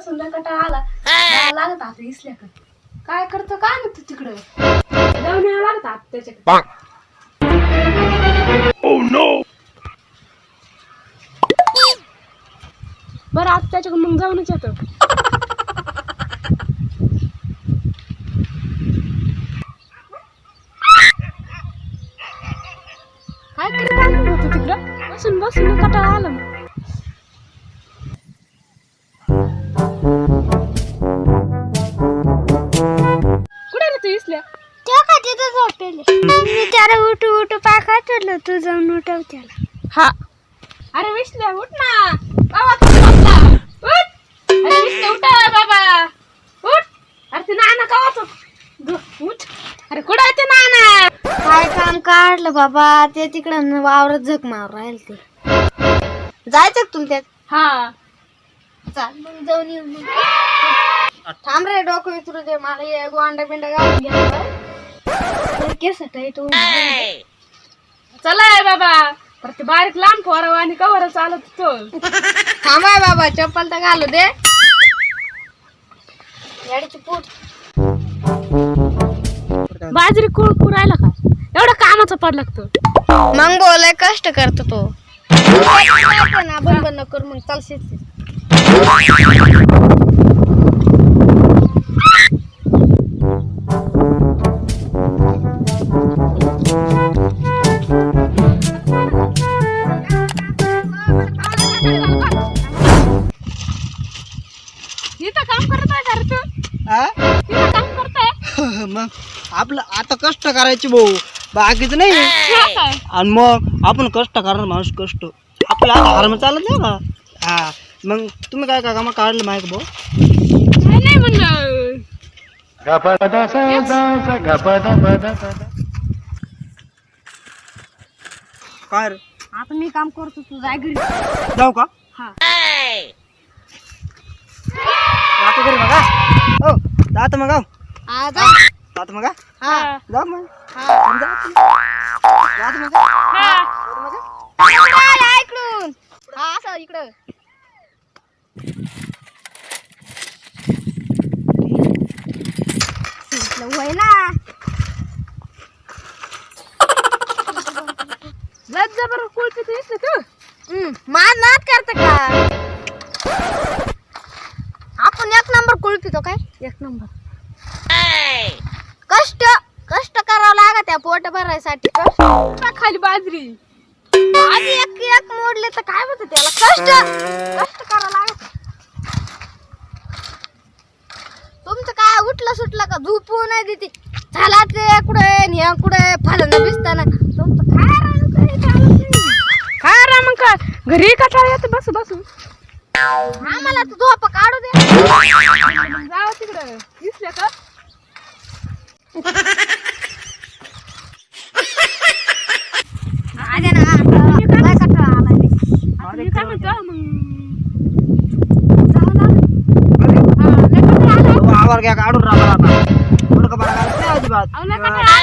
बसून लय कंटाळा आला. जायला लागत आता इसल्याकडे. काय करतो काय ना तू तिकडं जाऊन यावं लागत आता त्याच्याकडे. बरं आता त्याच्याकडे मग जाऊनच येतो. काय करत होतो तिकडं बसून बसून कंटाळा आला. कुठे रे तू इसल्या? त्या का तिथं झोपेले मी त्याला उठू उठू पाय ठरलं तू जाऊन उठव त्याला. हा अरे विसल्या उठ ना बाबा तू झोपला. उठ अरे विसल्या उठ बाबा उठ. अरे ते नाना का उठ. अरे कुठं आहे ते नाना? काय काम काढलं बाबा ते तिकडं वावरत झक मार राहील ते. जायचं तुला त्यात? हा चाल मग जाऊन येऊ मग. थांब रे डोकं विचारू दे मला ये गोंडा बिंडा घालून घ्या केस टाईट होऊन. चलाय बाबा पर ते बारीक लहान पोराव आणि कवर चालत तो. थांबाय बाबा चप्पल तर घालू दे. गाडीची पूट बाजरी कुळ राहिला का एवढं कामाचं पड लागतं. मग बोलाय कष्ट करतो तो ना बंद बंद कर मग चालशील. इथं काम करत आहे का रे तू? इथं काम करताय मग आपलं आता कष्ट करायचे भाऊ बाकीच नाही. काय आणि मग आपण कष्ट करणार माणूस कष्ट आपल्या आता हार चालत नाही का. हा मग तुम्ही काय काय कामं काढलं माहिती भाऊ? नाही म्हणलं काय रे आता मी काम करतो तू जाय घरी. जाऊ का? हा जातो घरी मग. हो जातो मग. हा जा. जातो मग. हा जाऊ मग. हा जातो मग. इकडून हा असं इकडं. होय ना लज जबर कुळपी तू इसले तू. माझ नाद करत का आपण एक नंबर कुळपितो काय. एक नंबर कष्ट कष्ट करावं लागत त्या पोट भरायसाठी. कष्ट खाली बाजरी आधी एक एक मोडले तर काय होतं त्याला. कष्ट कष्ट करावं लागत. तुमचं काय उठलं सुटलं का झोपू नाही देते. झाला ते कुठे ह्या कुठे फलन बिसताना तुमचं काय राहिलं काही चालत नाही. काय रा मग काय घरी कटाळा येते बसू बसू. आम्हाला तर झोप काढू दे. जाऊ तिकडं दिसल्या का. आले ना लय कंटाळा आलाय. मी काय म्हणतो मग जाऊ ना. हा लय कंटाळा आला. आवर घ्या काढून राहा आता. मुलगा बरा करायचं नाही अजिबात. अहो लय कंटाळा आला.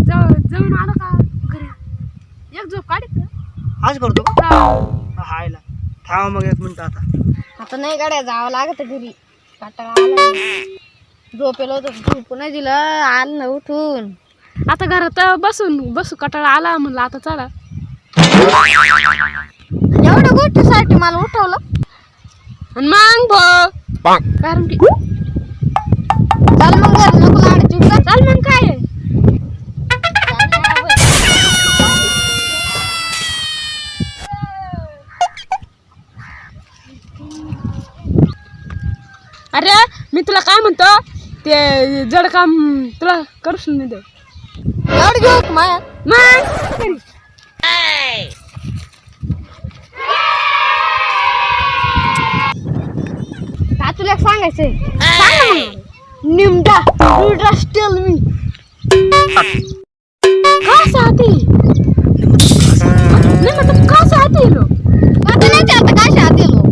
जाऊन आलं का घरी एक झोप काढीत का. आज करतो का? हायला थांब मग एक मिनिट आता. आता नाही गाड्या जावं लागत घरी. कंटाळा आला. झोपेल होतं झोपू नाही दिलं. आलं ना उठून. आता घरात बसू कटाळा आला म्हणलं आता चला. एवढ्या गोष्टीसाठी मला उठवलं. आणि मग भो कारण की चल मग घर नको लाड चिवडा. चाल मग काय आहे? अरे मी तुला काय म्हणतो ते जड काम तुला करूच नाही दे. एवढं घेऊ का माया. मग का तुला एक सांगायचंय. सांग ना मग. निमडा you just tell me. कहाँ आती नहीं मतलब कहाँ से आती है लोग. पता नहीं चलता कहाँ से आते लोग.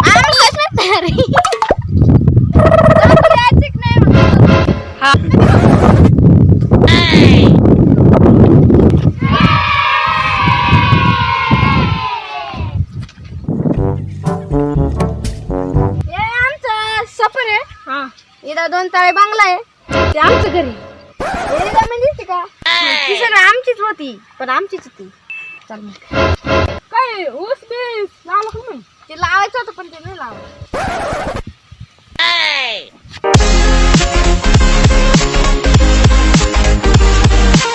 आम सच में तैयारी. नहीं मतलब. हाँ ये घर आहे हा इथं 2 तळे बंगला आहे ते आमचं घरी हे जमीन दिसते का ती सगळं आमचीच होती पण आमचीच होती चल मग काय ऊस बीस लावला का मग ते लावायचं होतं पण ते नाही लावलं